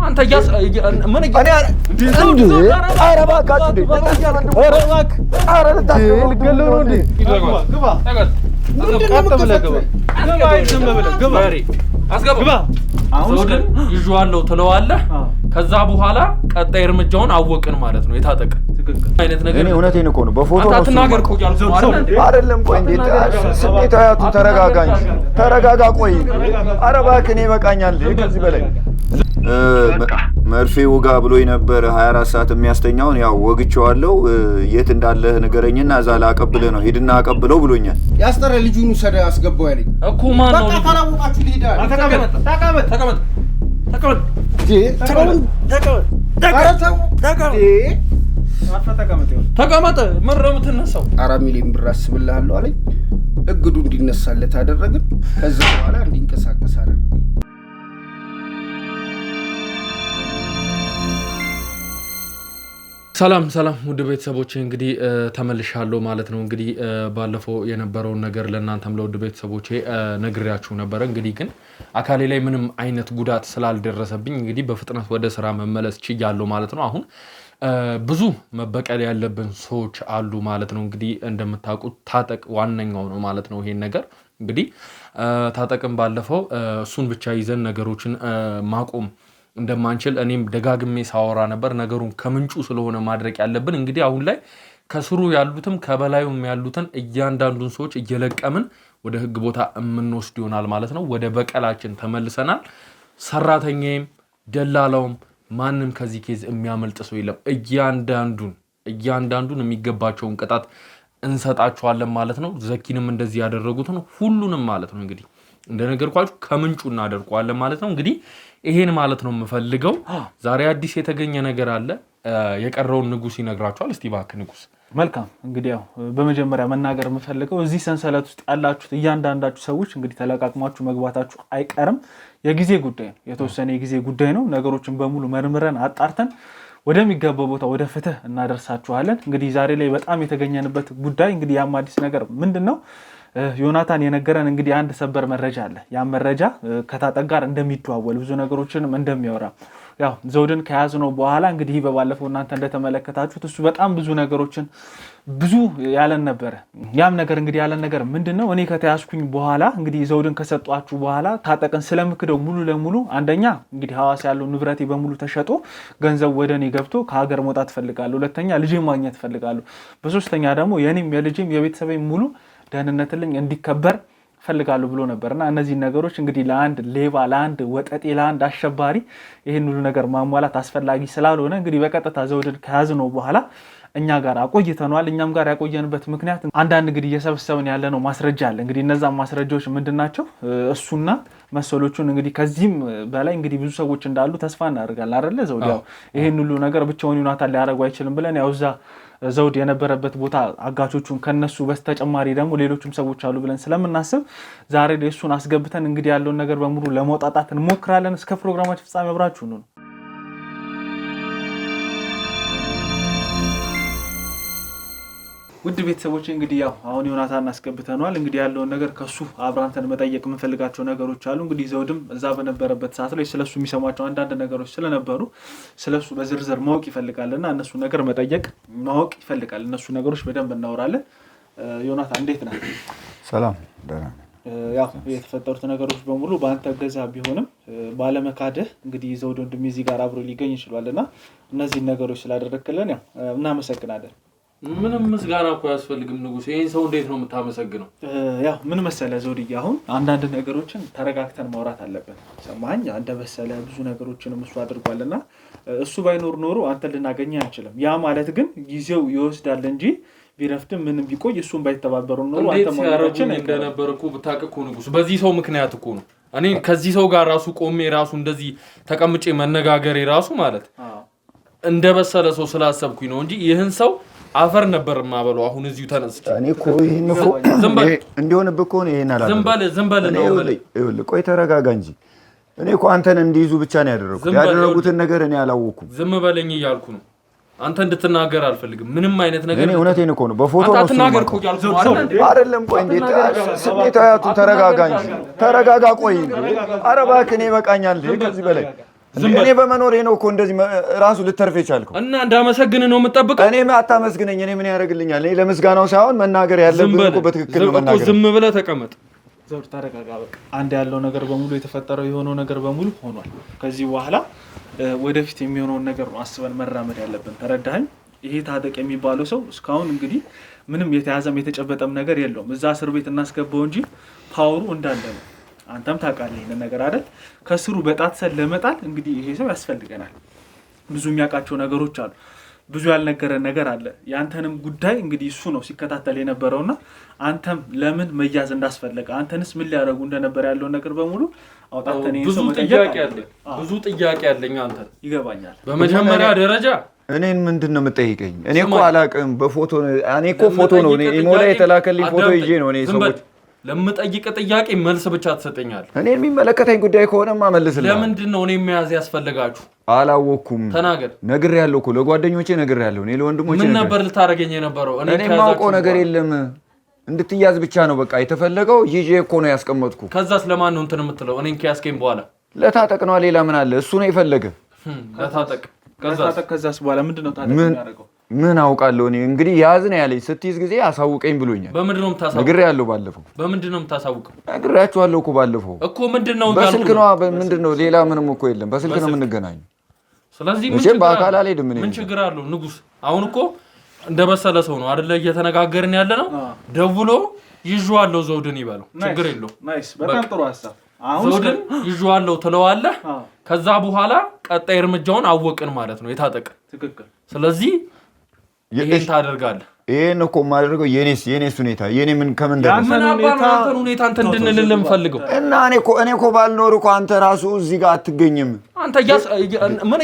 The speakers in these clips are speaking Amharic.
አንተ ምን ዘውድን ይዤዋለሁ ትለዋለህ ከዛ በኋላ ቀጣይ እርምጃውን አወቅን ማለት ነው የታጠቀ አይነት ነገር እኔ እውነቴን እኮ ነው በፎቶ ነው አትናገር እኮ ያልኩህ አይደለም ቆይ እንዴት ስሜታያቱ ተረጋጋ ቆይ ኧረ እባክህ እኔ ይበቃኛል ከዚህ በላይ መርፌ ወጋ ብሎኝ ነበር 24 ሰዓት የሚያስተኛውን ያው ወግቼዋለሁ የት እንዳለህ ንገረኝና እዛ ላቀብልህ ነው ሄድና አቀብለው ብሎኛል ያስጠረ ልጁን ሰደ አስገባው ያለኝ እኮ ማን ነው በቃ ካላወቃችሁ ልሂዳል ተቀመጥ መረምትነሳው 4 ሚሊዮን ብር አስብልሃለሁ አለኝ እግዱ እንዲነሳለት አደረግን ከዛ በኋላ እንዲንቀሳቀስ አደረግን ሰላም ውድ ቤተሰቦቼ እንግዲህ ተመልሻለሁ ማለት ነው እንግዲህ ባለፈው የነበረው ነገር ለእናንተም ለውድ ቤተሰቦቼ ነግሬያችሁ ነበር እንግዲህ ግን አካሌ ላይ ምንም አይነት ጉዳት ስላልደረሰብኝ እንግዲህ በፍጥነት ወደ ስራ መመለስ ችያለሁ ማለት ነው አሁን ብዙ መበቀል ያለብን ሰዎች አሉ ማለት ነው እንግዲህ እንደምታውቁት ታጠቅ ዋነኛው ነው ማለት ነው ይሄን ነገር እንግዲህ ታጠቅም ባለፈው እሱን ብቻ ይዘን ነገሮችን ማቆም እንደማንችል እኔም ደጋግሜ ሳወራ ነበር ነገሩን ከምንጩ ስለሆነ ማድረግ ያለብን እንግዲህ አሁን ላይ ከስሩ ያሉትም ከበላዩም ያሉትን እያንዳንዱን ሰዎች እየለቀምን ወደ ህግ ቦታ እንወስድ ይሆናል ማለት ነው ወደ በቀላችን ተመልሰናል ሰራተኛዬም ደላላውም ማንንም ከዚህ ኬዝ የሚያመልጥ ሰው የለም እያንዳንዱን የሚገባቸውን ቅጣት እንሰጣቸዋለን ማለት ነው ዘኪንም እንደዚህ ያደረጉት ነው ሁሉንም ማለት ነው እንግዲህ እንደነገርኳችሁ ከምንጩ እናደርቀዋለን ማለት ነው እንግዲህ ይሄን ማለት ነው የምፈልገው ዛሬ አዲስ የተገኘ ነገር አለ የቀረውን ንጉስ ይነግራችኋል እስቲ ባክ ንጉስ መልካም እንግዲህ ያው በመጀመሪያ መናገር የምፈልገው እዚህ ሰንሰለት ውስጥ ያላችሁት እያንዳንዳችሁ ሰዎች እንግዲህ ተለቃቅማችሁ መግባታችሁ አይቀርም የጊዜ ጉዳይ ነው የተወሰነ የጊዜ ጉዳይ ነው ነገሮችን በሙሉ መርምረን አጣርተን ወደሚገባው ቦታ ወደ ፍትህ እናደርሳችኋለን እንግዲህ ዛሬ ላይ በጣም የተገኘንበት ጉዳይ እንግዲህ ያም አዲስ ነገር ምንድነው ዮናታን የነገረን እንግዲህ አንድ ሰበር መረጃ አለ ያ መረጃ ከታጠቅ ጋር እንደሚደዋወል ብዙ ነገሮችንም እንደሚያወራ ያው ዘውድን ከያዝነው በኋላ እንግዲህ በባለፈው እናንተ እንደተመለከታችሁት እሱ በጣም ብዙ ነገሮችን ብዙ ያለን ነበር ያም ነገር እንግዲህ ያለን ነገር ምንድነው እኔ ከተያዝኩኝ በኋላ እንግዲህ ዘውድን ከሰጧችሁ በኋላ ታጠቅን ስለምክደው ሙሉ ለሙሉ አንደኛ እንግዲህ ሐዋሳ ያለው ንብረቴ በሙሉ ተሸጦ ገንዘብ ወደኔ ገብቶ ከሀገር መውጣት ፈልጋለሁ ሁለተኛ ልጄን ማግኘት ፈልጋለሁ በሶስተኛ ደግሞ የኔም የልጄም የቤተሰቤም ሙሉ ደህንነትልኝ እንዲከበር ፈልጋለሁ ብሎ ነበርና እነዚህ ነገሮች እንግዲህ ለአንድ ሌባ ለአንድ ወጠጤ ለአንድ አሸባሪ ይሄን ሁሉ ነገር ማሟላት አስፈላጊ ስላልሆነ እንግዲህ በቀጥታ ዘውድን ከያዝነው በኋላ እኛ ጋር አቆይተናል እኛም ጋር ያቆየንበት ምክንያት አንዳንድ እንግዲህ እየሰበሰብን ያለነው ማስረጃ አለ እንግዲህ እነዛ ማስረጃዎች ምንድናቸው እሱና መሰሎቹን እንግዲህ ከዚህም በላይ እንግዲህ ብዙ ሰዎች እንዳሉ ተስፋ እናደርጋለን አይደለ ዘውድ ያው ይሄን ሁሉ ነገር ብቻውን ዮናታን ሊያደርጉ አይችልም ብለን ያው እዛ ዘውድ የነበረበት ቦታ አጋቾቹን ከነሱ በስተጨማሪ ደግሞ ሌሎችም ሰዎች አሉ ብለን ስለምናስብ ዛሬ ላይ እሱን አስገብተን እንግዲህ ያለውን ነገር በሙሉ ለማውጣጣት እንሞክራለን እስከ ፕሮግራማችን ፍጻሜ አብራችሁን ነው ውድ ቤተሰቦች እንግዲህ ያው አሁን ዮናታን አስገብተናል እንግዲህ ያለውን ነገር ከሱ አብራንተን መጠየቅ የምንፈልጋቸው ነገሮች አሉ እንግዲህ ዘውድም እዛ በነበረበት ሰዓት ላይ ስለሱ የሚሰማቸው አንዳንድ ነገሮች ስለነበሩ ስለሱ በዝርዝር ማወቅ ይፈልጋልና እነሱ ነገር መጠየቅ ማወቅ ይፈልጋል እነሱ ነገሮች በደንብ እናወራለን ዮናታን እንዴት ነህ ሰላም ደህና ያው የተፈጠሩት ነገሮች በሙሉ በአንተ ገዛ ቢሆንም ባለመካደህ እንግዲህ ዘውድ ወንድሜ እዚህ ጋር አብሮ ሊገኝ ይችላልና እነዚህ ነገሮች ስላደረክልን ያው እናመሰግናለን ምንም ምስጋና እኮ ያስፈልግም ንጉስ ይሄን ሰው እንዴት ነው የምታመሰግነው ያው ምን መሰለ ዘውድዬ አሁን አንዳንድ ነገሮችን ተረጋግተን ማውራት አለበት ሰማኝ አንደ በሰለ ብዙ ነገሮችንም እሱ አድርጓልና እሱ ባይኖር ኖሮ አንተ ልናገኝ አንችልም ያ ማለት ግን ጊዜው ይወስዳል እንጂ ቢረፍድም ምንም ቢቆይ እሱን ባይተባበሩ ኖሮ አንተ ማውራችን እንደነበር እኮ ብታቀቁ ንጉስ በዚህ ሰው ምክንያት እኮ ነው እኔ ከዚህ ሰው ጋር ራሱ ቆሜ ራሱ እንደዚህ ተቀምጬ መነጋገሬ ራሱ ማለት እንደበሰለ ሰው ስላሰብኩኝ ነው እንጂ ይህን ሰው አፈር ነበር ማበለው አሁን እዚሁ ተነስቼ እኔ እኮ ይሄን እኮ እንዲሆንብህ እኮ ነው ይሄን አላለም ዝምበል ነው ይኸውልህ ቆይ ተረጋጋ እንጂ እኔ እኮ አንተን እንዲይዙ ብቻ ነው ያደረጉትን ነገር እኔ አላወኩም ዝም በለኝ እያልኩ ነው አንተ እንድትናገር አልፈልግም ምንም አይነት ነገር እኔ እውነቴን እኮ ነው በፎቶ ነው አትናገር እኮ ያልኩ አይደለም ቆይ እንዴት ስሜታያቱ ተረጋጋ እንጂ ተረጋጋ ቆይ ኧረ እባክህ እኔ ይበቃኛል ከዚህ በላይ እኔ በመኖሬ ነው እኮ እንደዚህ ራሱ ልተርፍ የቻልከው እና እንዳመሰግን ነው የምጠብቀው። እኔ አታመስግነኝ። እኔ ምን ያደርግልኛል? እኔ ለምስጋናው ሳይሆን መናገር ያለብህ እኮ በትክክል ነው መናገር። ዝም ብለህ ተቀመጥ። ዘውድ ተረጋጋ። በቃ አንድ ያለው ነገር በሙሉ የተፈጠረው የሆነው ነገር በሙሉ ሆኗል። ከዚህ በኋላ ወደፊት የሚሆነውን ነገር ነው አስበን መራመድ ያለብን። ተረዳኸኝ? ይሄ ታጠቅ የሚባለው ሰው እስካሁን እንግዲህ ምንም የተያዘም የተጨበጠም ነገር የለውም። እዛ እስር ቤት እናስገባው እንጂ ፓወሩ እንዳለ ነው። አንተም ታውቃለህ ይሄንን ነገር አይደል? ከስሩ በጣትሰን ለመጣል እንግዲህ ይሄ ሰው ያስፈልገናል። ብዙ የሚያውቃቸው ነገሮች አሉ፣ ብዙ ያልነገረን ነገር አለ። ያንተንም ጉዳይ እንግዲህ እሱ ነው ሲከታተል የነበረውና አንተም ለምን መያዝ እንዳስፈለገ አንተንስ ምን ሊያደርጉ እንደነበር ያለውን ነገር በሙሉ አውጣተን ብዙ ጥያቄ አለኝ አንተ ይገባኛል። በመጀመሪያ ደረጃ እኔን ምንድን ነው የምጠይቀኝ? እኔ እኮ አላውቅም። በፎቶ እኔ እኮ ፎቶ ነው እኔ ኢሞ ላይ የተላከልኝ ፎቶ ይዤ ነው እኔ ሰዎች ለምጠይቅ ጥያቄ መልስ ብቻ ትሰጠኛለህ። እኔ የሚመለከተኝ ጉዳይ ከሆነማ መልስልኝ። ለምንድን ነው እኔ መያዝ ያስፈልጋችሁ? አላወኩም። ተናገር። ነግሬያለሁ እኮ ለጓደኞቼ ነግሬያለሁ። እኔ ለወንድሞቼ ምን ነበር ልታረገኝ የነበረው? እኔ የማውቀው ነገር የለም። እንድትያዝ ብቻ ነው በቃ የተፈለገው። ይዤ እኮ ነው ያስቀመጥኩ። ከዛስ ለማን ነው እንትን የምትለው? እኔን ከያዝከኝ በኋላ ለታጠቅ ነው። ሌላ ምን አለ? እሱ ነው የፈለገ ለታጠቅ። ከዛስ በኋላ ምንድን ነው ታጠቅ የሚያደርገው? ምን አውቃለሁ እኔ እንግዲህ ያዝ ነው ያለኝ። ስትይዝ ጊዜ አሳውቀኝ ብሎኛል። በምንድን ነው የምታሳውቀው? ነግሬያለሁ ባለፈው። በምንድን ነው የምታሳውቀው? ነግሬያችኋለሁ እኮ ባለፈው እኮ ምንድን ነው በስልክ ነው። ምንድን ነው ሌላ ምንም እኮ የለም። በስልክ ነው የምንገናኘው። ስለዚህ በአካል አልሄድም። ምን ችግር አለው? ንጉስ አሁን እኮ እንደበሰለ ሰው ነው አይደለ እየተነጋገርን ያለ ነው። ደውሎ ይዤዋለሁ ዘውድን ይበለው፣ ችግር የለው። ናይስ፣ በጣም ጥሩ ሀሳብ። ዘውድን ይዤዋለሁ ትለዋለህ። ከዛ በኋላ ቀጣይ እርምጃውን አወቅን ማለት ነው የታጠቅ። ትክክል። ስለዚህ ይሄን ታደርጋለህ። ይሄን እኮ የማደርገው የኔስ ሁኔታ የኔ ምን ከምን ደረሰ? ምን አባናተን ሁኔታ አንተ እንድንልልህ የምፈልገው እና እኔ እኮ ባልኖር እኮ አንተ ራሱ እዚህ ጋር አትገኝም። አንተ ምን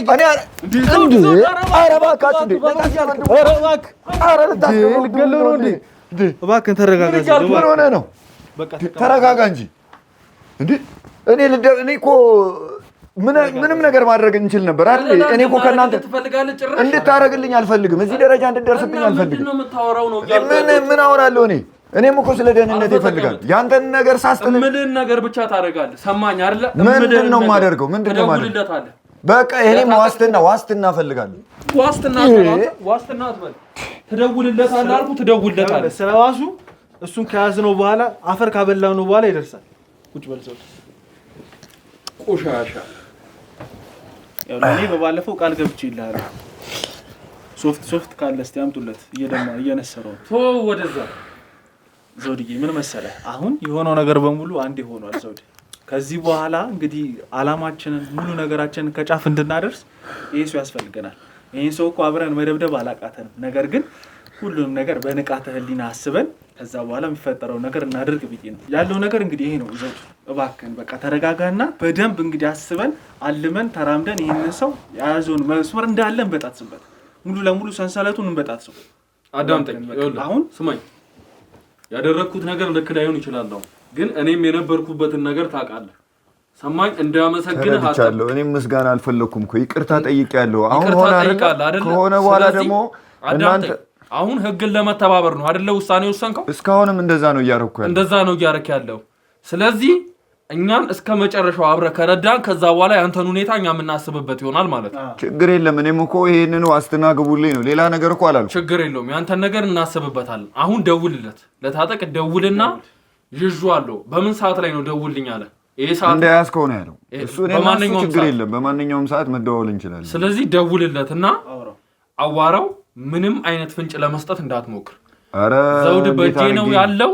እባክህን ተረጋጋ። ምን ሆነህ ነው? ተረጋጋ እንጂ እኔ እኮ ምንም ነገር ማድረግ እንችል ነበር አይደል? እኔ እኮ ከእናንተ እንድታረግልኝ አልፈልግም። እዚህ ደረጃ እንድትደርስብኝ አልፈልግም። ምን አወራለሁ እኔ? እኔም እኮ ስለ ደህንነት ይፈልጋል። ያንተን ነገር ሳስጥል ምንን ነገር ብቻ ታደርጋለህ? ሰማኝ አይደለ? ምንድን ነው የማደርገው? ምንድን ነው የማደርገው? በቃ እኔም ዋስትና እፈልጋለሁ። ዋስትና አትበል። ትደውልለታለህ አልኩህ፣ ትደውልለታለህ። ስለዋሱ እሱን ከያዝነው በኋላ አፈር ካበላነው በኋላ ይደርሳል። ቁጭ በል ሰው ቆሻሻ። ያው እኔ በባለፈው ቃል ገብቼልሃለሁ። ሶፍት ካለ እስቲ አምጡለት። እየነሰረው ወደዛ። ዘውድዬ ምን መሰለህ፣ አሁን የሆነው ነገር በሙሉ አንድ ሆኗል። ዘውድ ከዚህ በኋላ እንግዲህ አላማችንን ሙሉ ነገራችንን ከጫፍ እንድናደርስ ይሄ ሰው ያስፈልገናል። ይሄን ሰው እኮ አብረን መደብደብ አላቃተንም። ነገር ግን ሁሉንም ነገር በንቃተ ህሊና አስበን ከዛ በኋላ የሚፈጠረው ነገር እናድርግ ብዬ ነው ያለው ነገር። እንግዲህ ይሄ ነው ዘውድ፣ እባክህን በቃ ተረጋጋና በደንብ እንግዲህ አስበን አልመን ተራምደን ይህንን ሰው የያዘውን መስመር እንዳለ እንበጣጥስበት። ሙሉ ለሙሉ ሰንሰለቱን እንበጣጥሰው። አዳምጠኝ። አሁን ስማኝ፣ ያደረግኩት ነገር ልክ ላይሆን ይችላል፣ ግን እኔም የነበርኩበትን ነገር ታውቃለህ። ሰማኝ። እንዳመሰግንህ አስቻለሁ። እኔም ምስጋና አልፈለኩም እኮ ይቅርታ ጠይቄያለሁ። አሁን ከሆነ በኋላ ደግሞ እናንተ አሁን ህግን ለመተባበር ነው አይደለ ውሳኔ ወሰንከው? እስካሁንም እንደዛ ነው እያረክ ያለው። ስለዚህ እኛን እስከ መጨረሻው አብረህ ከረዳን ከዛ በኋላ ያንተን ሁኔታ እኛ የምናስብበት ይሆናል ማለት ነው። ችግር የለም። እኔም እኮ ይሄንን ዋስትና ግቡልኝ ነው፣ ሌላ ነገር እኮ አላልኩም። ችግር የለውም። ያንተን ነገር እናስብበታለን። አሁን ደውልለት፣ ለታጠቅ ደውልና ይዤዋለሁ። በምን ሰዓት ላይ ነው ደውልልኝ አለ? ይሄ ሰዓት እንደያዝከው ነው ያለው እሱ። እኔም ችግር የለም፣ በማንኛውም ሰዓት መደዋወል እንችላለን። ስለዚህ ደውልለትና አዋራው። ምንም አይነት ፍንጭ ለመስጠት እንዳትሞክር። አረ ዘውድ በእጄ ነው ያለው።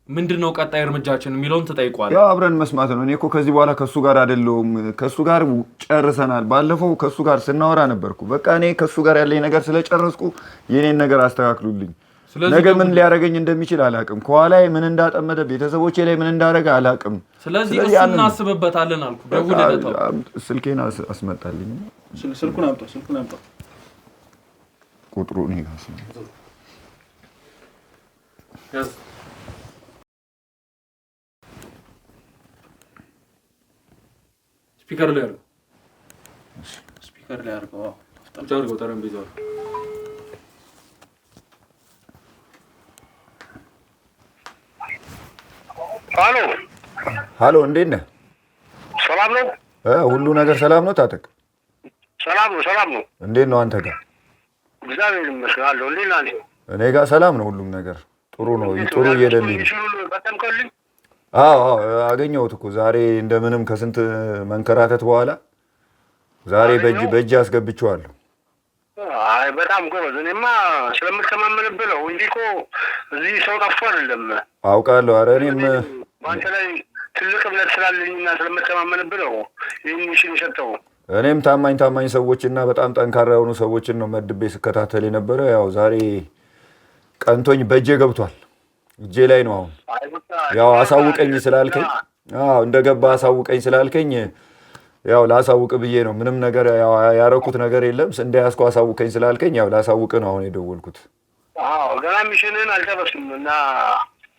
ምንድነው ቀጣይ እርምጃችን የሚለውን ትጠይቋለህ። ያው አብረን መስማት ነው። እኔ እኮ ከዚህ በኋላ ከሱ ጋር አይደለሁም። ከሱ ጋር ጨርሰናል። ባለፈው ከሱ ጋር ስናወራ ነበርኩ። በቃ እኔ ከሱ ጋር ያለኝ ነገር ስለጨረስኩ የኔን ነገር አስተካክሉልኝ። ነገ ምን ሊያደርገኝ እንደሚችል አላውቅም። ከኋላዬ ምን እንዳጠመደ፣ ቤተሰቦቼ ላይ ምን እንዳደረገ አላውቅም። ስለዚህ እሱ እናስብበታለን አልኩ። ደውልለታው። ስልኬን አስመጣልኝ። ስልኩን አምጣ። ቁጥሩ እኔ ጋር ያዝ። ስፒከር ላይ አድርገው። ጠረጴዛው ሀሎ፣ እንዴት ነህ? ሰላም ነው? ሁሉ ነገር ሰላም ነው ታጠቅ? ሰላም ነው። እንዴት ነው አንተ ጋር? እግዚአብሔር ይመስገን አለሁ። እንዴት ነህ አንተ? እኔ ጋር ሰላም ነው፣ ሁሉም ነገር ጥሩ ነው። ጥሩ እየሄደልኝ ነው። አዎ አገኘሁት እኮ ዛሬ እንደምንም ከስንት መንከራተት በኋላ ዛሬ በእጅ አስገብቼዋለሁ። አይ በጣም ጎበዝ። እኔማ ስለምተማመንብህ ነው እንጂ እኮ እዚህ ሰው ጠፍቶ አይደለም። አውቃለሁ። ኧረ እኔም በአንተ ላይ ትልቅ እምነት ስላለኝና ስለምተማመንብህ ነው ይህን ሚሽን የሰጠው። እኔም ታማኝ ሰዎችና በጣም ጠንካራ የሆኑ ሰዎችን ነው መድቤ ስከታተል የነበረ። ያው ዛሬ ቀንቶኝ በእጄ ገብቷል። እጄ ላይ ነው አሁን። ያው አሳውቀኝ ስላልከኝ እንደገባ አሳውቀኝ ስላልከኝ ያው ላሳውቅ ብዬ ነው። ምንም ነገር ያረኩት ነገር የለም። እንደያዝኩ አሳውቀኝ ስላልከኝ ያው ላሳውቅ ነው አሁን የደወልኩት። ገና ሚሽንን አልጨረስኩም እና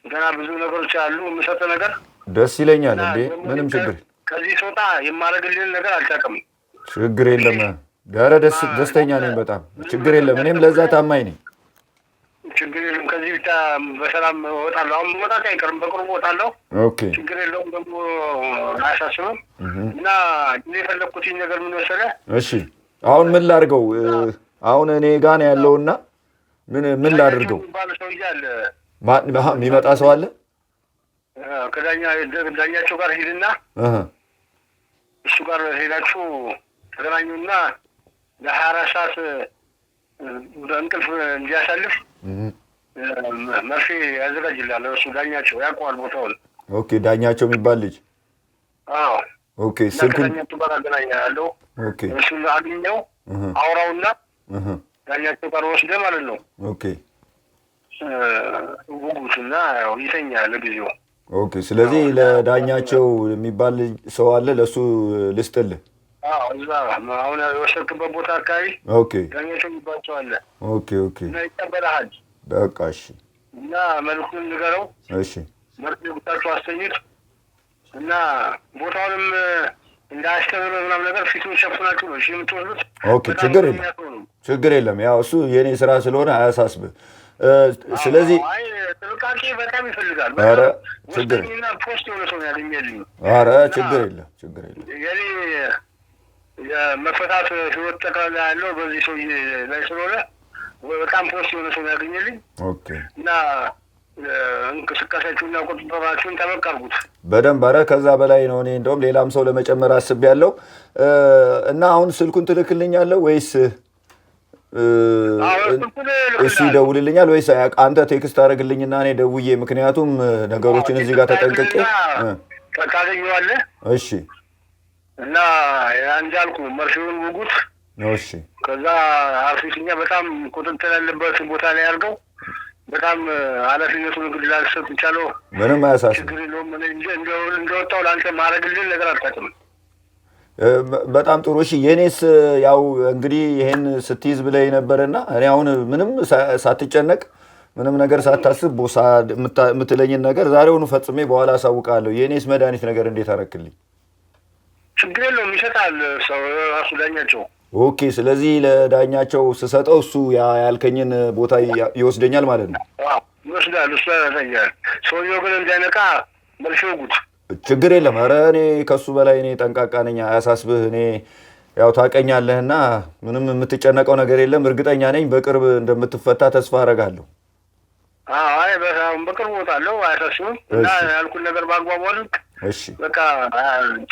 ገና ብዙ ነገሮች አሉ የምሰጥህ ነገር። ደስ ይለኛል እንዴ። ምንም ችግር ከዚህ ስወጣ የማደርግልህን ነገር አልጠቅም። ችግር የለም። ኧረ ደስተኛ ነኝ በጣም። ችግር የለም። እኔም ለዛ ታማኝ ነኝ። ችግር የለም። ከዚህ ብቻ በሰላም እወጣለሁ። አሁን መውጣት አይቀርም፣ በቅርቡ እወጣለሁ። ኦኬ ችግር የለውም። ደግሞ አያሳስብም። እና የፈለግኩት ነገር ምን መሰለህ? እሺ አሁን ምን ላድርገው? አሁን እኔ ጋር ነው ያለውና ምን ላድርገው? የሚመጣ ሰው አለ? ከዳኛቸው ጋር ሂድና እሱ ጋር ሄዳችሁ ተገናኙና ለ24 ሰዓት በእንቅልፍ እንዲያሳልፍ መርፌ ያዘጋጅልሃል። እሱ ዳኛቸው ያውቀዋል ቦታውን። ኦኬ ዳኛቸው የሚባል ልጅ? አዎ ኦኬ። ስልኩን ዳኛቸው ጋር አገናኛለሁ። ኦኬ እሱን አግኘው አውራውና ዳኛቸው ጋር ወስደህ ማለት ነው። ኦኬ ውጉትና ያው ይተኛል ለጊዜው። ኦኬ። ስለዚህ ለዳኛቸው የሚባል ሰው አለ፣ ለሱ ልስጥልህ? እዛ አሁን የወሰድክበት ቦታ አካባቢ ኦኬ ዳኛቸው የሚባል ሰው አለ። ኦኬ እና ይቀበልሃል። በቃ እሺ። እና መልኩን ንገረው። እሺ መልኩ ብታችሁ አስተኝት እና ቦታውንም እንዳያስተምር ምናምን ነገር ፊቱን ሸፍናችሁ ነው የምትወስዱት። ኦኬ ችግር የለም። ያው እሱ የኔ ስራ ስለሆነ አያሳስብህ። ስለዚህ ጥንቃቄ በጣም ይፈልጋል። ኧረ ችግር ፖስት የሆነ ሰው ያገኘልኝ። ኧረ ችግር የለም። የኔ የመፈታት ህይወት ጠቅላላ ያለው በዚህ ሰውዬ ላይ ስለሆነ በጣም ፖስት የሆነ ሰው ያገኘልኝ። ኦኬ እና እንቅስቃሴያችሁና ቁጥጥራችሁን ተመቀርቡት በደንብ። ኧረ ከዛ በላይ ነው። እኔ እንደውም ሌላም ሰው ለመጨመር አስቤያለሁ። እና አሁን ስልኩን ትልክልኛለህ ወይስ እሱ ይደውልልኛል ወይስ አንተ ቴክስት አደርግልኝና እኔ ደውዬ? ምክንያቱም ነገሮችን እዚህ ጋር ተጠንቅቄ ታገኘዋለህ። እሺ። እና እንዳልኩ መርፌውን ውጉት። እሺ። ከዛ አርፊስኛ በጣም ቁጥጥር ያለበት ቦታ ላይ አድርገው። በጣም ኃላፊነቱን እንግዲህ ላልሰጥ ይቻለው። ምንም አያሳስብም። ችግር የለውም። እንደወጣው ለአንተ ማድረግልን ነገር አልጠቅም። በጣም ጥሩ። እሺ የኔስ ያው እንግዲህ ይሄን ስትይዝ ብለህ ነበርና እኔ አሁን ምንም ሳትጨነቅ ምንም ነገር ሳታስብ ቦሳ የምትለኝን ነገር ዛሬውኑ ፈጽሜ በኋላ አሳውቃለሁ። የኔስ መድኃኒት ነገር እንዴት አደረክልኝ? ችግር የለውም ይሰጣል ሰው ራሱ ዳኛቸው። ኦኬ። ስለዚህ ለዳኛቸው ስሰጠው እሱ ያልከኝን ቦታ ይወስደኛል ማለት ነው? ይወስዳል። እሱ ያሳያል። ሰውየው ግን እንዳይነቃ መልሼ ውጉት። ችግር የለም። ኧረ እኔ ከሱ በላይ እኔ ጠንቃቃ ነኝ፣ አያሳስብህ። እኔ ያው ታውቀኛለህና ምንም የምትጨነቀው ነገር የለም። እርግጠኛ ነኝ በቅርብ እንደምትፈታ ተስፋ አደርጋለሁ። አይ በቅርብ እወጣለሁ፣ አያሳስብም። እና ያልኩን ነገር በአግባቡ አድርግ። እሺ በቃ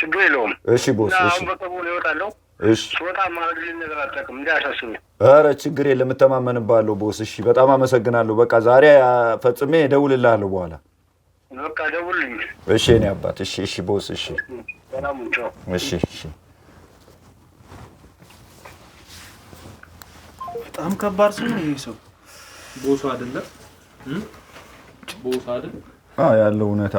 ችግር የለውም። እሺ ቦስ። እሺ አሁን በቅርቡ እወጣለሁ። እሺ ስወጣ ማድረግልኝ ነገር አታውቅም፣ እንዳያሳስብህ። ኧረ ችግር የለም፣ እተማመንብሃለሁ ቦስ። እሺ በጣም አመሰግናለሁ። በቃ ዛሬ ፈጽሜ እደውልልሃለሁ በኋላ። በቃ ደውልልኝ። እሺ እኔ አባት። እሺ ቦስ። እሺ እሺ። በጣም ከባድ ሰው ነው ይሄ ሰው። ቦሱ አይደለም ቦሱ አይደል? ያለው እውነታ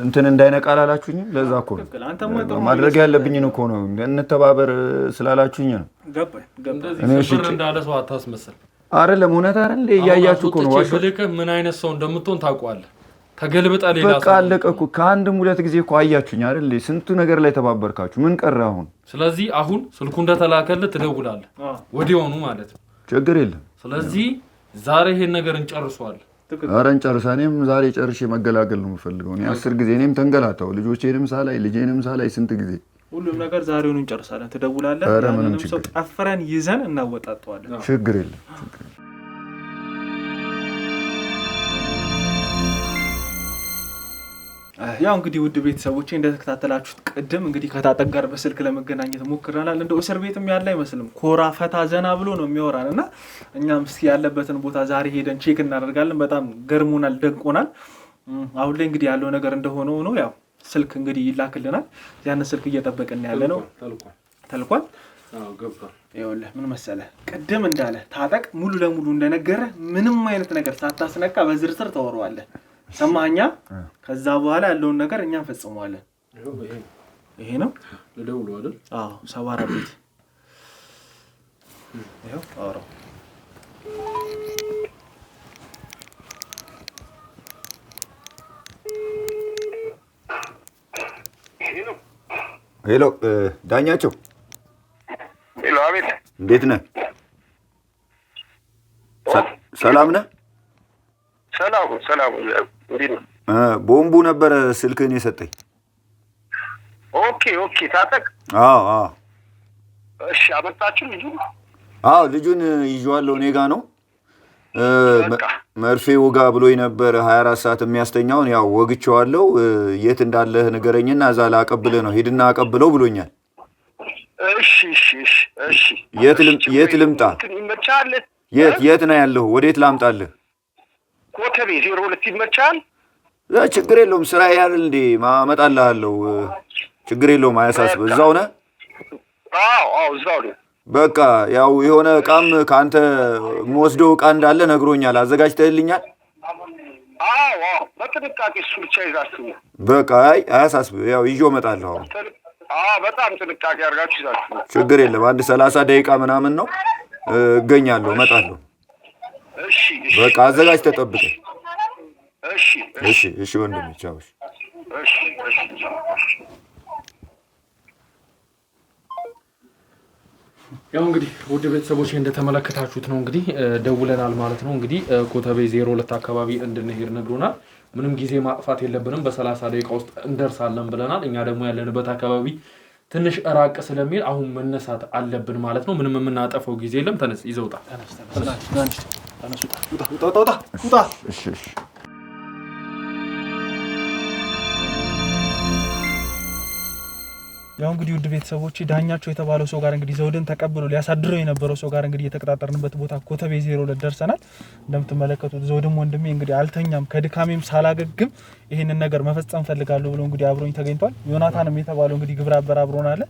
እንትን እንዳይነቃ አላላችሁኝም? ለዛ እኮ ነው ማድረግ ያለብኝን እኮ ነው። እንተባበር ስላላችሁኝ ነው። ገባኝ። እንደዚህ ብር እንዳለ ሰው አታስመስል። አይደለም እውነታ አይደል? እያያችሁ እኮ ነው። ዋሽልከ ምን አይነት ሰው እንደምትሆን ታውቀዋለህ። ተገልብጣ ሌላ ሰው በቃ አለቀ እኮ። ከአንድም ሁለት ጊዜ እኮ አያችሁኝ አይደል? ስንቱ ነገር ላይ ተባበርካችሁ። ምን ቀረ አሁን? ስለዚህ አሁን ስልኩ እንደተላከልህ ትደውላለህ ወዲያውኑ ማለት ነው። ችግር የለም። ስለዚህ ዛሬ ይሄን ነገር እንጨርሰዋለን። ኧረ እንጨርሳ። እኔም ዛሬ ጨርሼ መገላገል ነው የምፈልገው። እኔ 10 ጊዜ እኔም ተንገላታው ልጆቼንም ሳላይ ልጄንም ሳላይ ስንት ጊዜ ሁሉም ነገር ዛሬውን እንጨርሳለን። ትደውላለህ፣ ያንንም ሰው ጠፍረን ይዘን እናወጣጣዋለን። ችግር የለም። ያው እንግዲህ ውድ ቤተሰቦቼ እንደተከታተላችሁት ቅድም እንግዲህ ከታጠቅ ጋር በስልክ ለመገናኘት ሞክረናል። እንደው እስር ቤትም ያለ አይመስልም፣ ኮራ ፈታ ዘና ብሎ ነው የሚያወራን እና እኛም እስኪ ያለበትን ቦታ ዛሬ ሄደን ቼክ እናደርጋለን። በጣም ገርሞናል፣ ደንቆናል። አሁን ላይ እንግዲህ ያለው ነገር እንደሆነ ሆኖ ያው ስልክ እንግዲህ ይላክልናል። ያን ስልክ እየጠበቅን ያለ ነው። ተልኳል። ይኸውልህ ምን መሰለህ ቅድም እንዳለ ታጠቅ ሙሉ ለሙሉ እንደነገረ ምንም አይነት ነገር ሳታስነካ በዝርዝር ተወረዋለህ። ሰማኛ። ከዛ በኋላ ያለውን ነገር እኛ እንፈጽመዋለን። ይሄ ነው ለደውሉ አይደል? አዎ 74 ቤት ይሄው አውራው ሄሎ ዳኛቸው። ሄሎ አቤት። እንዴት ነህ? ሰላም ነህ? ሰላም እንዴት ነው? ቦምቡ ነበረ ስልክህን የሰጠኝ። ኦኬ ታጠቅ። አዎ እሺ አመጣችሁ ልጁን? አዎ ልጁን ይዤዋለሁ፣ እኔ ጋ ነው። መርፌ ወጋ ብሎኝ ነበር 24 ሰዓት የሚያስተኛውን ያው ወግቼዋለሁ። የት እንዳለህ ንገረኝና እዛ ላቀብልህ ነው። ሂድና አቀብለው ብሎኛል። እሺ የት ልምጣ? ይመቻል? የት ነው ያለሁ? ወዴት ላምጣልህ? ኮተቤ 02 ይመቻል? ችግር የለውም። ስራ ያህል እንዴ ማመጣልሃለሁ። ችግር የለውም፣ አያሳስብ። እዛው ነህ? አዎ እዛው ነኝ። በቃ ያው የሆነ እቃም ከአንተ የምወስደው እቃ እንዳለ ነግሮኛል። አዘጋጅተህልኛል? አዎ በጥንቃቄ እሱ ብቻ ይዛችሁ። በቃ አያሳስብ፣ ያው ይዤው እመጣለሁ። በጣም ጥንቃቄ አድርጋችሁ ይዛችሁ። ችግር የለም። አንድ 30 ደቂቃ ምናምን ነው እገኛለሁ፣ እመጣለሁ። በቃ አዘጋጅተህ ጠብቀኝ። እሺ ወንድሜ፣ ቻው። ያው እንግዲህ ውድ ቤተሰቦች እንደተመለከታችሁት ነው እንግዲህ ደውለናል ማለት ነው። እንግዲህ ኮተቤ 02 አካባቢ እንድንሄድ ነግሮናል። ምንም ጊዜ ማጥፋት የለብንም፣ በ30 ደቂቃ ውስጥ እንደርሳለን ብለናል። እኛ ደግሞ ያለንበት አካባቢ ትንሽ ራቅ ስለሚል አሁን መነሳት አለብን ማለት ነው። ምንም የምናጠፈው ጊዜ የለም። ተነስ፣ ይዘውጣ ውጣ። እሺ ያው እንግዲህ ውድ ቤተሰቦች ዳኛቸው የተባለው ሰው ጋር እንግዲህ ዘውድን ተቀብሎ ሊያሳድረው የነበረው ሰው ጋር እንግዲህ የተቀጣጠርንበት ቦታ ኮተቤ 02 ደርሰናል። እንደምትመለከቱት ዘውድም ወንድሜ እንግዲህ አልተኛም፣ ከድካሜም ሳላገግም ይሄንን ነገር መፈጸም ፈልጋለሁ ብሎ እንግዲህ አብሮኝ ተገኝቷል። ዮናታንም የተባለው እንግዲህ ግብረ አበር አብሮን አለ።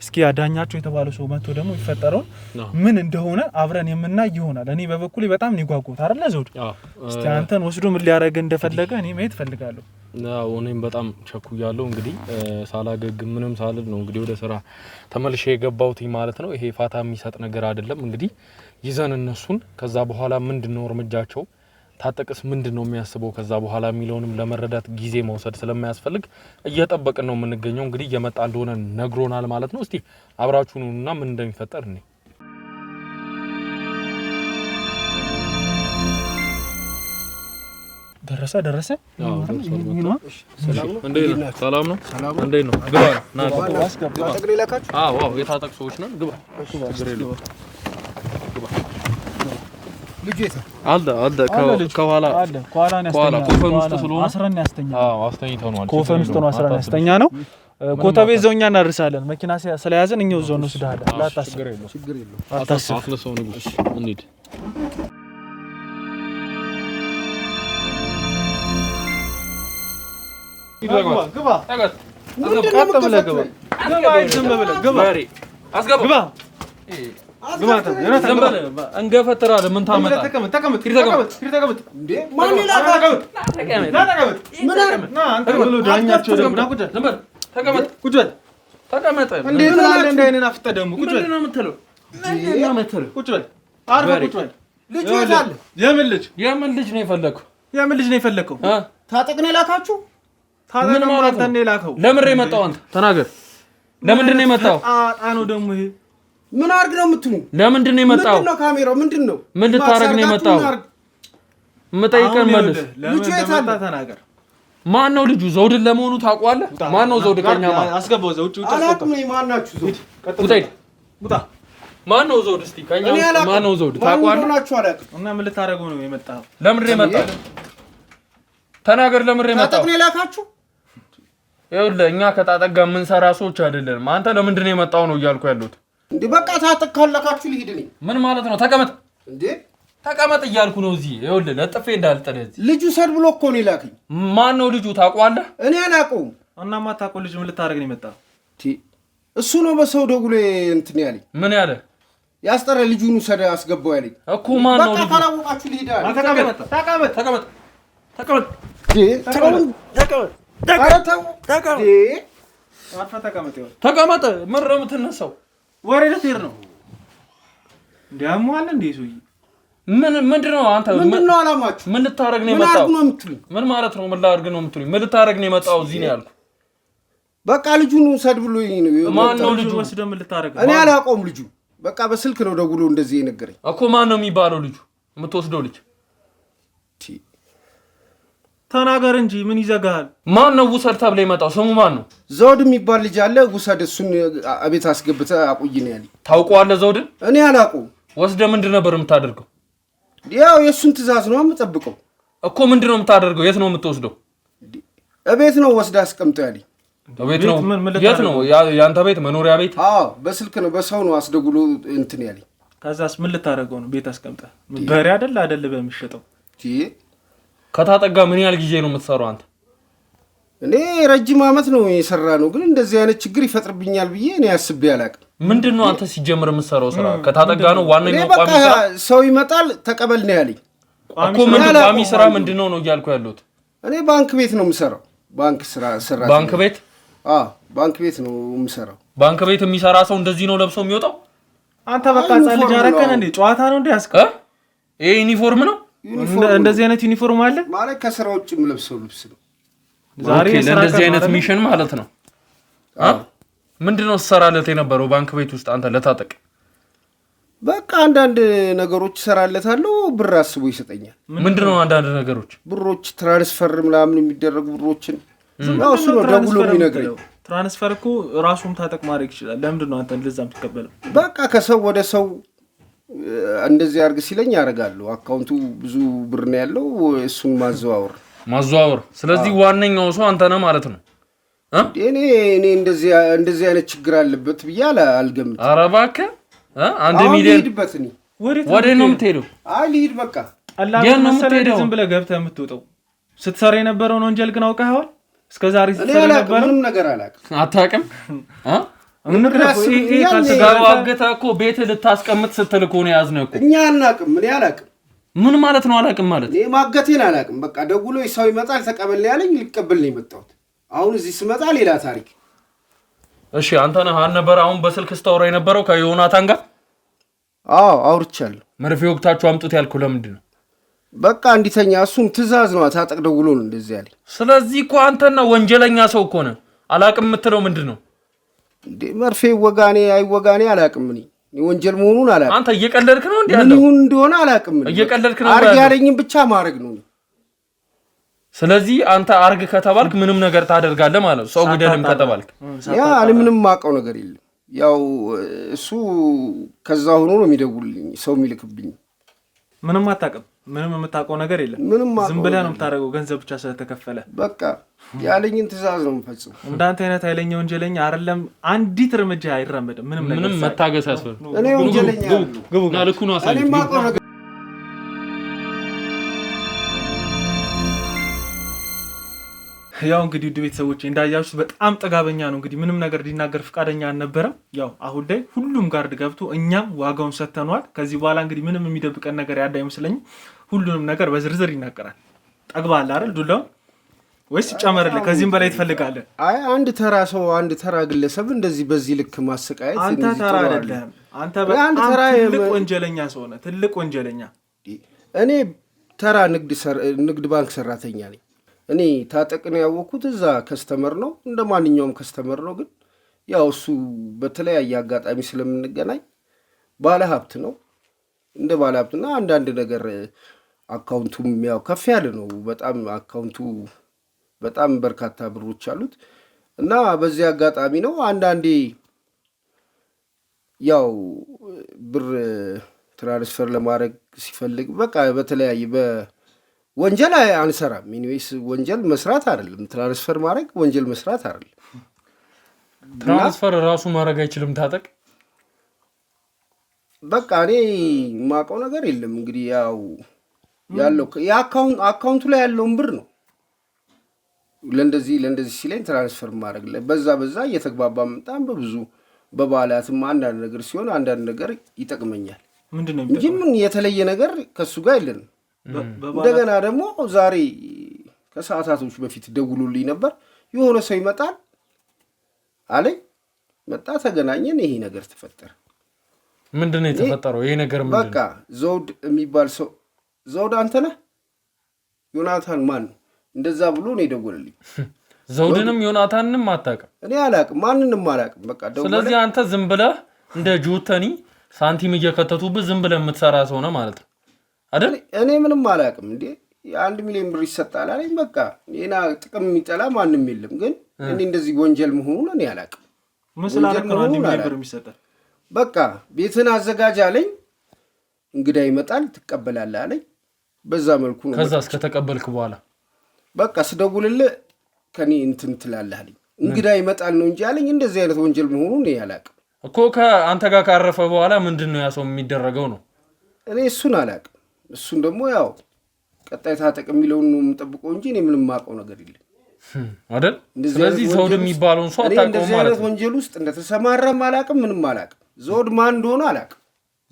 እስኪ ዳኛቸው የተባለው ሰው መጥቶ ደግሞ ይፈጠረውን ምን እንደሆነ አብረን የምናይ ይሆናል። እኔ በበኩሌ በጣም ነው የጓጓሁት አይደል ዘውድ? እስቲ አንተን ወስዶ ምን ሊያረግ እንደፈለገ እኔ ማየት ፈልጋለሁ። እኔም በጣም ቸኩያለሁ። እንግዲህ ሳላገግም ምንም ሳልል ነው እንግዲህ ወደ ስራ ተመልሼ የገባሁት ማለት ነው። ይሄ ፋታ የሚሰጥ ነገር አይደለም። እንግዲህ ይዘን እነሱን ከዛ በኋላ ምንድነው እርምጃቸው፣ ታጠቅስ ምንድነው የሚያስበው ከዛ በኋላ የሚለውንም ለመረዳት ጊዜ መውሰድ ስለማያስፈልግ እየጠበቅን ነው የምንገኘው። እንግዲህ እየመጣ እንደሆነ ነግሮናል ማለት ነው። እስቲ አብራችሁን ሁኑና ምን እንደሚፈጠር እኔ ደረሰ። ሰላም ነው። እንዴት ነው? ግባ ና። የታጠቅ ሰዎች ነን። ግባ። ችግር የለውም። ግባ። ልጅ የት አለ? ከኋላ ኮፈን ውስጥ ስለሆነ አስረን ያስተኛ። አስተኝተው ነው። ኮፈን ውስጥ ነው አስረን ያስተኛ ነው። ኮተቤ እዛው እኛ እናርሳለን። መኪና ስለያዘን እኛው እዛው እንወስድሃለን። ላታስብ፣ ችግር የለውም። አታስብ። አፍነሰው ንጉስ እንሂድ። ግባ። እንገፈትራለን። ምን ታመጣ? ተቀመጥ። የምን ልጅ ነው የፈለከው? ታጠቅ ነው የላካችሁ? ምን ማለት ነው የላከው? ለምን የመጣው? አንተ ተናገር። ለምንድን ነው የመጣው? ነው ደግሞ ይሄ ምን አርግ ነው የምትሉ? ለምንድን ነው የመጣው? ምንድነው ካሜራው? ምንድነው? ምን ልታረግ ነው የመጣው? የምጠይቀን መልስ። ልጁ የት አለ? ተናገር። ማን ነው ልጁ? ዘውድን ለመሆኑ ታውቀዋለህ? ማን ነው ዘውድ? ከኛ አስገባው ውጭ አላውቅም። ማን ናችሁ ዘውድ? ውጣ። ማን ነው ዘውድ? እስቲ ከኛ ማን ነው ዘውድ? ታውቀዋለህ? እና ምን ልታረጉ ነው የመጣው? ለምን የመጣው? ተናገር። ለምን የመጣው? ታጠቅ ነው የላካችሁ? ይኸውልህ እኛ ከታጠጋ ምን ሰራ ሰዎች አይደለም። አንተ ለምንድን ነው የመጣው ነው እያልኩ ያሉት። እንዴ በቃ ታጠቅ ካላካችሁ ልሂድ ነኝ። ምን ማለት ነው? ተቀመጥ እንዴ ተቀመጥ እያልኩ ነው። እዚህ ይኸውልህ ለጥፌ እንዳልጥልህ። እዚህ ልጁ ሰድ ብሎ እኮ ነው የላከኝ። ማን ነው ልጁ? ታውቀዋለህ? እኔ አላውቀውም። እና ማታውቀው ልጅ ምን ልታረግ ነው የመጣው? እሱ ነው በሰው ደውሎ እንትን ያለኝ። ምን ያለ ያስጠራ ልጁን ሰደ አስገባው ያለኝ እኮ። ማን ነው ልጁ? በቃ ካላወቃችሁ ልሂድ አለ። ተቀመጥ ተቀመጥ ተቀመጥ ተቀመጥ ተቀመጥ። ምን ነው የምትነሳው? ወሬ ልትሄድ ነው? እንዲያሟል እንዴ ሰውዬ? ምንድነው አንተ? ምንድነው አላማችሁ? ምን ልታረግ ነው የመጣው? ምን ማለት ነው? ምን ላድርግ ነው የምትሉኝ? ምን ልታረግ ነው የመጣው? እዚህ ነው ያልኩ። በቃ ልጁን ሰድ ብሎኝ ነው። ማን ነው ልጁ? ወስደህ ምን ልታረግ? እኔ አላውቀውም። ልጁ በቃ በስልክ ነው ደውሎ እንደዚህ የነገረኝ እኮ። ማን ነው የሚባለው ልጁ? የምትወስደው ልጅ ተናገር እንጂ ምን ይዘጋል? ማን ነው ውሰድ ተብለ የመጣው? ስሙ ማን ነው? ዘውድ የሚባል ልጅ አለ። ውሰድ፣ እሱን አቤት አስገብተህ አቆይ ነው ያለኝ። ታውቀዋለህ ዘውድን? እኔ አላውቀውም። ወስደህ ምንድን ነበር የምታደርገው? ያው የእሱን ትእዛዝ ነው የምጠብቀው እኮ። ምንድን ነው የምታደርገው? የት ነው የምትወስደው? እቤት ነው ወስደህ አስቀምጠው ያለኝ። እቤት ነው? የት ነው? ያንተ ቤት? መኖሪያ ቤት? አዎ፣ በስልክ ነው በሰው ነው አስደውሎ እንትን ያለኝ። ከዛስ ምን ልታደርገው ነው? ቤት አስቀምጠህ በሬ አይደል በሚሸጠው? ከታጠጋ ምን ያህል ጊዜ ነው የምትሰራው አንተ? እኔ ረጅም ዓመት ነው የሰራ ነው፣ ግን እንደዚህ አይነት ችግር ይፈጥርብኛል ብዬ እኔ አስቤ አላውቅም። ምንድን ነው አንተ ሲጀምር የምትሰራው ስራ? ከታጠጋ ነው ዋነኛው ቋሚ ስራ? ሰው ይመጣል ተቀበል ነው ያለኝ እኮ። ምንድን ቋሚ ስራ ምንድን ነው እያልኩ ያለሁት? እኔ ባንክ ቤት ነው የምሰራው። ባንክ ስራ ሰራ። ባንክ ቤት? አዎ ባንክ ቤት ነው የምሰራው። ባንክ ቤት የሚሰራ ሰው እንደዚህ ነው ለብሶ የሚወጣው? አንተ በቃ ጻል ልጅ አረከን እንዴ? ጨዋታ ነው እንዴ ያስከ? ይሄ ዩኒፎርም ነው? እንደዚህ አይነት ዩኒፎርም አለ ማለት ከስራ ውጭ የምለብሰው ልብስ ነው። ዛሬ እንደዚህ አይነት ሚሽን ማለት ነው። ምንድነው ሰራለት የነበረው ባንክ ቤት ውስጥ አንተ ለታጠቅ? በቃ አንዳንድ ነገሮች ሰራለታለሁ፣ ብር አስቦ ይሰጠኛል። ምንድነው አንዳንድ ነገሮች? ብሮች ትራንስፈር ምናምን የሚደረጉ ብሮችን ያው እሱ ነው ደውሎ የሚነግረኝ። ትራንስፈር እኮ ራሱም ታጠቅ ማድረግ ይችላል። ለምንድን ነው አንተ እንደዛም ትቀበለው? በቃ ከሰው ወደ ሰው እንደዚህ አርግ ሲለኝ ያደርጋለሁ። አካውንቱ ብዙ ብር ነው ያለው፣ እሱን ማዘዋወር። ስለዚህ ዋነኛው ሰው አንተ ነህ ማለት ነው። እኔ እንደዚህ አይነት ችግር አለበት ብዬ አልገምትም። ኧረ እባክህ 1 ሚሊዮን ወደ ነው የምትሄደው? አይ ልሂድ በቃ። ዝም ብለህ ገብተህ የምትወጣው ስትሰራ የነበረውን ወንጀል ግን አውቀኸዋል? እስከዛሬ ስትሰራ የነበረው ምንም ነገር አታውቅም። አገተህ እኮ ቤት ልታስቀምጥ ስትል እኮ ነው ያዝነህ እኮ። እኛ አናውቅም። እኔ አላውቅም። ምን ማለት ነው አላውቅም ማለት? እኔ ማገቴን አላውቅም። በቃ ደውሎ ሰው ይመጣል ተቀበል ያለኝ ልቀበል ነው የመጣሁት። አሁን እዚህ ስመጣ ሌላ ታሪክ። እሺ አንተ ነህ አልነበረ አሁን በስልክ ስታወራ የነበረው ከዮናታን ጋር? አዎ አውርቻለሁ። መርፌ ወቅታችሁ አምጡት ያልኩህ ለምንድን ነው? በቃ እንዲተኛ እሱም ትእዛዝ ነው። ታጠቅ ደውሎ ነው እንደዚህ ያለኝ። ስለዚህ እኮ አንተና ወንጀለኛ ሰው እኮ ነህ። አላውቅም የምትለው ምንድን ነው? እንዴ መርፌ ወጋኔ አይወጋኔ አላውቅም። እኔ ወንጀል መሆኑን አላውቅም። አንተ እየቀለድክ ነው እንዴ? ምን ይሁን እንደሆነ አላውቅም። እየቀለድክ ነው? አርግ ያለኝን ብቻ ማድረግ ነው። ስለዚህ አንተ አርግ ከተባልክ ምንም ነገር ታደርጋለህ ማለት ነው። ሰው ግደልም ከተባልክ ያ እኔ ምንም ማውቀው ነገር የለም። ያው እሱ ከዛ ሆኖ ነው የሚደውልልኝ ሰው የሚልክብኝ። ምንም አታውቅም። ምንም የምታውቀው ነገር የለም። ዝም ብለህ ነው የምታደርገው ገንዘብ ብቻ ስለተከፈለ። በቃ ያለኝን ትእዛዝ ነው የምፈጽመው። እንዳንተ አይነት ኃይለኛ ወንጀለኛ አይደለም አንዲት እርምጃ አይራመድም። ምንም መታገስ ያስፈልግ። እኔ ወንጀለኛ ግቡና ልኩ ነው አሳይ። እኔ ማውቀው ነገር ያው እንግዲህ ውድ ቤተሰቦች እንዳያችሁት በጣም ጥጋበኛ ነው። እንግዲህ ምንም ነገር ሊናገር ፍቃደኛ አልነበረም። ያው አሁን ላይ ሁሉም ጋርድ ገብቶ እኛም ዋጋውን ሰተኗል። ከዚህ በኋላ እንግዲህ ምንም የሚደብቀን ነገር ያለ አይመስለኝም። ሁሉንም ነገር በዝርዝር ይናገራል። ጠግባል አይደል ዱላውን ወይስ ጨመረልህ? ከዚህም በላይ ትፈልጋለህ? አይ አንድ ተራ ሰው አንድ ተራ ግለሰብ እንደዚህ በዚህ ልክ ማሰቃየት አንተ ተራ አይደለም። አንተ በጣም ትልቅ ወንጀለኛ ሰው ነህ። ትልቅ ወንጀለኛ። እኔ ተራ ንግድ ባንክ ሰራተኛ ነኝ። እኔ ታጠቅን ያወቅኩት እዛ ከስተመር ነው፣ እንደ ማንኛውም ከስተመር ነው። ግን ያው እሱ በተለያየ አጋጣሚ ስለምንገናኝ ባለ ሀብት ነው። እንደ ባለ ሀብትና አንዳንድ ነገር አካውንቱም ያው ከፍ ያለ ነው በጣም አካውንቱ በጣም በርካታ ብሮች አሉት እና በዚህ አጋጣሚ ነው አንዳንዴ ያው ብር ትራንስፈር ለማድረግ ሲፈልግ በቃ በተለያየ በወንጀል አንሰራም። ኢኒዌይስ ወንጀል መስራት አይደለም ትራንስፈር ማድረግ ወንጀል መስራት አይደለም። ትራንስፈር ራሱ ማድረግ አይችልም ታጠቅ። በቃ እኔ የማውቀው ነገር የለም እንግዲህ ያው ያለው አካውንቱ ላይ ያለውን ብር ነው ለእንደዚህ ሲለኝ ትራንስፈር ማድረግ ላይ በዛ እየተግባባ በጣም በብዙ በበዓላትም አንዳንድ ነገር ሲሆን አንዳንድ ነገር ይጠቅመኛል እንጂ ምን የተለየ ነገር ከሱ ጋር የለንም። እንደገና ደግሞ ዛሬ ከሰዓታቶች በፊት ደውሎልኝ ነበር። የሆነ ሰው ይመጣል አለኝ። መጣ፣ ተገናኘን፣ ይሄ ነገር ተፈጠረ። ምንድነው የተፈጠረው? ይሄ ነገር ምንድነው? በቃ ዘውድ የሚባል ሰው ዘውድ አንተ ነህ? ዮናታን ማን ነው? እንደዛ ብሎ ነው የደወለልኝ። ዘውድንም ዮናታንንም አታውቅም? እኔ አላውቅም፣ ማንንም አላውቅም። በቃ ደውሎ ስለዚህ አንተ ዝም ብለህ እንደ ጆተኒ ሳንቲም እየከተቱብህ ዝም ብለህ የምትሰራ ሰው ነህ ማለት ነው አይደል? እኔ ምንም አላውቅም። እንዴ የ1 ሚሊዮን ብር ይሰጣል አለኝ። በቃ ሌላ ጥቅም የሚጠላ ማንም የለም። ግን እኔ እንደዚህ ወንጀል መሆኑን እኔ አላውቅም። መስላልከ 1 ሚሊዮን ብር የሚሰጣል። በቃ ቤትን አዘጋጅ አለኝ። እንግዳ ይመጣል ትቀበላለህ አለኝ። በዛ መልኩ ነው። ከዛ እስከ ተቀበልክ በኋላ በቃ ስደውልልህ ከኔ እንትን ትላለህ አለኝ። እንግዳ ይመጣል ነው እንጂ አለኝ። እንደዚህ አይነት ወንጀል መሆኑን እኔ አላውቅም እኮ። ከአንተ ጋር ካረፈ በኋላ ምንድነው ያ ሰው የሚደረገው ነው? እኔ እሱን አላውቅም። እሱን ደግሞ ያው ቀጣይ ታጠቅ የሚለውን ነው የምጠብቀው እንጂ እኔ ምንም የማውቀው ነገር የለም አይደል? ስለዚህ ዘውድ የሚባለውን ሰው አታውቀውም ማለት ነው? እንደዚህ አይነት ወንጀል ውስጥ እንደተሰማራም አላውቅም፣ ምንም አላውቅም። ዘውድ ማን እንደሆነ አላውቅም።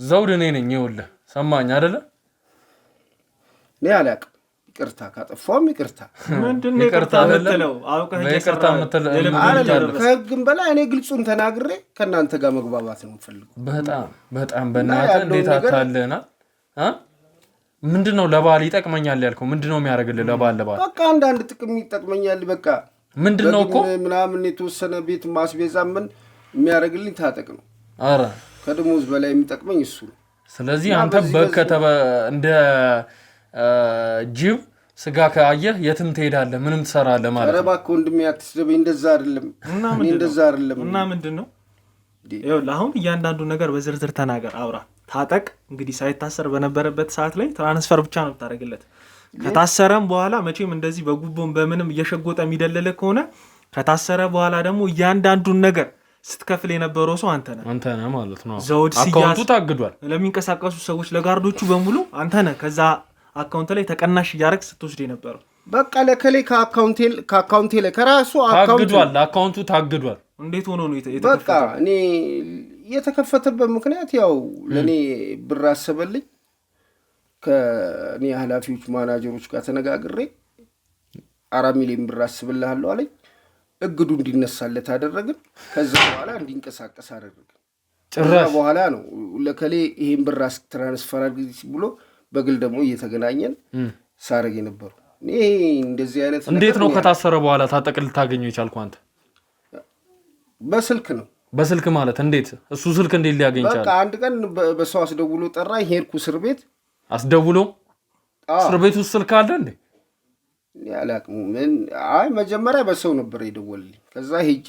ዘውድ እኔ ነኝ። ይኸውልህ ሰማኝ አይደለ? እኔ አላውቅም። ይቅርታ ካጠፋሁም ይቅርታ። ምንድነው ይቅርታ የምትለው? አውቀህ ይቅርታ የምትለው ከህግም በላይ እኔ ግልጹን ተናግሬ ከእናንተ ጋር መግባባት ነው የምፈልገው። በጣም በእናትህ እንዴት አታለና ምንድነው ለባል ይጠቅመኛል ያልከው? ምንድነው የሚያደርግልህ ለባል? በቃ አንዳንድ ጥቅም ይጠቅመኛል። በቃ ምንድነው እኮ ምናምን የተወሰነ ቤት ማስቤዛ ምን የሚያደርግልኝ ታጠቅ ነው። ኧረ ከደሞዝ በላይ የሚጠቅመኝ እሱ ነው። ስለዚህ አንተ በከተበ እንደ ጅብ ስጋ ካየህ የትም ትሄዳለህ፣ ምንም ትሰራለህ ማለት ነው። ኧረ እባክህ ወንድሜ አትስደበኝ። እንደዛ አይደለም እና ምንድነው ይኸውልህ አሁን እያንዳንዱ ነገር በዝርዝር ተናገር፣ አውራ። ታጠቅ እንግዲህ ሳይታሰር በነበረበት ሰዓት ላይ ትራንስፈር ብቻ ነው ታደርግለት። ከታሰረም በኋላ መቼም እንደዚህ በጉቦም በምንም እየሸጎጠ የሚደለለ ከሆነ ከታሰረ በኋላ ደግሞ እያንዳንዱን ነገር ስትከፍል የነበረው ሰው አንተ ነህ ማለት ነው። ዘውድ አካውንቱ ታግዷል። ለሚንቀሳቀሱ ሰዎች ለጋርዶቹ በሙሉ አንተ ነህ ከዛ አካውንት ላይ ተቀናሽ እያደረግ ስትወስድ የነበረው። በቃ ለከሌ ከአካውንቴ ላይ ከራሱ አካውንቱ ታግዷል። እንዴት ሆኖ ነው የተከፈተው? በቃ እኔ የተከፈተበት ምክንያት ያው ለእኔ ብር አሰበልኝ። ከእኔ ኃላፊዎች ማናጀሮች ጋር ተነጋግሬ 4 ሚሊዮን ብር አስብልሃለሁ አለኝ። እግዱ እንዲነሳለት አደረግን። ከዛ በኋላ እንዲንቀሳቀስ አደረግን። ጭራሽ በኋላ ነው ለከሌ ይሄን ብር ትራንስፈር አድርግ ብሎ በግል ደግሞ እየተገናኘን ሳረግ የነበረው። እኔ እንደዚህ አይነት እንዴት ነው ከታሰረ በኋላ ታጠቅ ልታገኘው የቻልኩ አንተ? በስልክ ነው። በስልክ ማለት እንዴት? እሱ ስልክ እንዴት ሊያገኝ ይችላል? በቃ አንድ ቀን በሰው አስደውሎ ጠራኝ። ሄድኩ እስር ቤት። አስደውሎ እስር ቤት ውስጥ ስልክ አለ እንዴ? ያላቅሙ ምን መጀመሪያ በሰው ነበር የደወልልኝ። ከዛ ሄጄ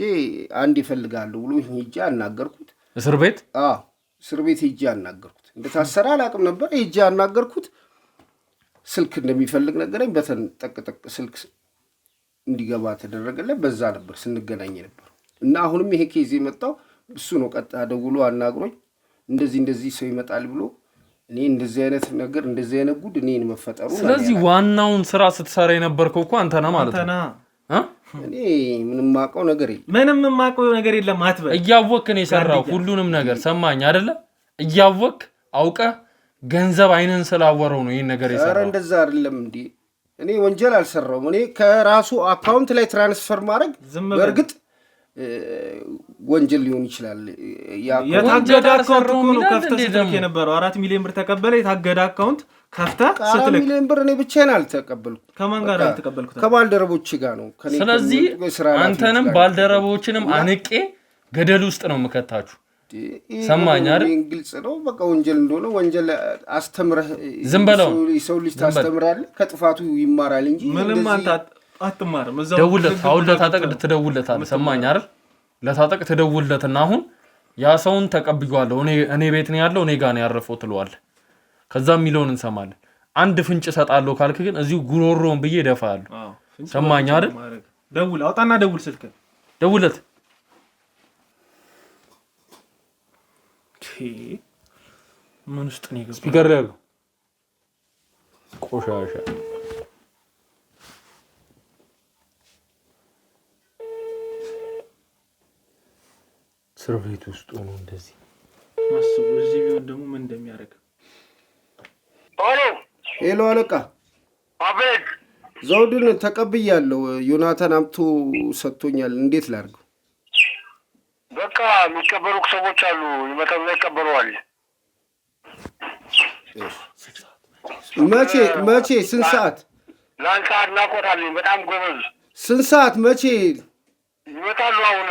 አንድ ይፈልጋለሁ ብሎ ሄጄ አናገርኩት። እስር ቤት እስር ቤት ሄጄ አናገርኩት። እንደታሰረ አላቅም ነበር። ሄጄ አናገርኩት። ስልክ እንደሚፈልግ ነገረኝ። በተንጠቅጠቅ ስልክ እንዲገባ ተደረገለት። በዛ ነበር ስንገናኝ ነበር። እና አሁንም ይሄ ኬዝ የመጣው እሱ ነው። ቀጥታ ደውሎ አናግሮኝ እንደዚህ ሰው ይመጣል ብሎ እኔ እንደዚህ አይነት ነገር እንደዚህ አይነት ጉድ እኔን መፈጠሩ። ስለዚህ ዋናውን ስራ ስትሰራ የነበርከው እኮ አንተ ነህ ማለት ነው። እኔ ምንም ማቀው ነገር የለም። ምንም ማቀው ነገር የለም አትበል። እያወቅህ ነው የሰራው ሁሉንም ነገር። ሰማኝ አይደለ? እያወቅህ አውቀህ ገንዘብ አይነን ስላወረው ነው ይሄን ነገር የሰራው። ኧረ እንደዛ አይደለም እንዴ። እኔ ወንጀል አልሰራውም። እኔ ከራሱ አካውንት ላይ ትራንስፈር ማድረግ በእርግጥ ወንጀል ሊሆን ይችላል። የታገደ አካውንት እኮ ነው ከፍተህ ስትልክ የነበረው። 4 ሚሊዮን ብር ተቀበለ። የታገደ አካውንት ከፍተህ ስትልክ 4 ሚሊዮን ብር እኔ ብቻዬን አልተቀበልኩት። ከማን ጋር አልተቀበልኩት? ከባልደረቦች ጋር ነው። ስለዚህ አንተንም ባልደረቦችንም አንቄ ገደል ውስጥ ነው የምከታችሁ። ሰማኝ አይደል? ግልጽ ነው። በቃ ወንጀል እንደሆነ ወንጀል አስተምረህ ዝም በለው። ሰው ልጅ ታስተምራለህ፣ ከጥፋቱ ይማራል እንጂ ምንም አንተ አትማርም ደውለት አሁን ለታጠቅ ትደውልለታለህ ሰማኝ አይደል ለታጠቅ ትደውልለትና አሁን ያ ሰውን ተቀብሏለሁ እኔ ቤት ነው ያለው እኔ ጋር ነው ያረፈው ትለዋለህ ከዛ የሚለውን እንሰማለን አንድ ፍንጭ ሰጣለሁ ካልክ ግን እዚሁ ጉሮሮን ብዬ ደፋለሁ ሰማኝ አይደል ደውል አውጣና ደውል ስልክ ደውለት ምን ውስጥ ነው ይገባ ስፒከር ላይ ያለው ቆሻሻ እስር ቤት ውስጥ ሆኖ እንደዚህ ማስቡ እዚህ ቢሆን ደግሞ ምን እንደሚያደርግ ሄሎ አለቃ አቤት ዘውድን ተቀብያለሁ ዮናታን አምቶ ሰጥቶኛል እንዴት ላድርገው በቃ የሚቀበሉ ሰዎች አሉ ይመጣሉ ይቀበሉዋል መቼ ስንት ሰዓት ለአንድ ሰዓት እናቆታለን በጣም ጎበዝ ስንት ሰዓት መቼ ይመጣሉ አሁን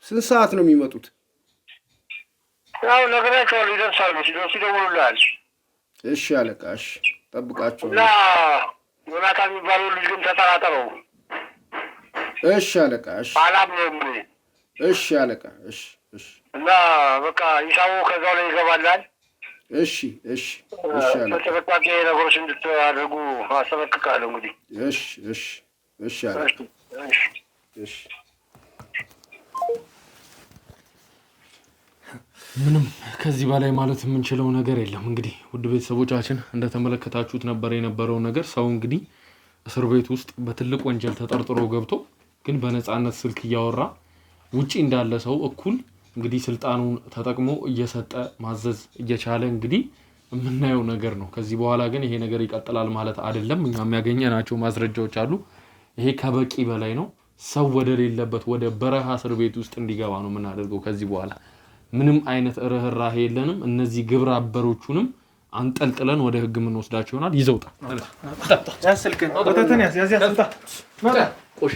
ስንት ሰዓት ነው የሚመጡት ያው ነገራቸዋለሁ ይደርሳሉ ሲደርሱ ይደውሉልሃል እሺ አለቃ እሺ ጠብቃቸው እና ዮናታን የሚባለው ልጅ ግን ተጠራጠረው እሺ አለቃ እሺ አላምነውም እሺ አለቃ እሺ እና በቃ ይሳው ከዛው ላይ ይገባላል እሺ አለቃ ተጠቃቂ ነገሮች እንድታደርጉ አስጠነቅቃለሁ እንግዲህ እሺ አለቃ እሺ ምንም ከዚህ በላይ ማለት የምንችለው ነገር የለም እንግዲህ ውድ ቤተሰቦቻችን እንደተመለከታችሁት ነበር የነበረው ነገር ሰው እንግዲህ እስር ቤት ውስጥ በትልቅ ወንጀል ተጠርጥሮ ገብቶ ግን በነፃነት ስልክ እያወራ ውጪ እንዳለ ሰው እኩል እንግዲህ ስልጣኑን ተጠቅሞ እየሰጠ ማዘዝ እየቻለ እንግዲህ የምናየው ነገር ነው ከዚህ በኋላ ግን ይሄ ነገር ይቀጥላል ማለት አይደለም እኛም ያገኘናቸው ማስረጃዎች አሉ ይሄ ከበቂ በላይ ነው ሰው ወደ ሌለበት ወደ በረሃ እስር ቤት ውስጥ እንዲገባ ነው የምናደርገው ከዚህ በኋላ ምንም አይነት ርህራሄ የለንም እነዚህ ግብረ አበሮቹንም አንጠልጥለን ወደ ህግ ምን ወስዳቸው ይሆናል ይዘውጣ ያስልከን ወተተን ያዝ ያዝ ያዝ ቆሺ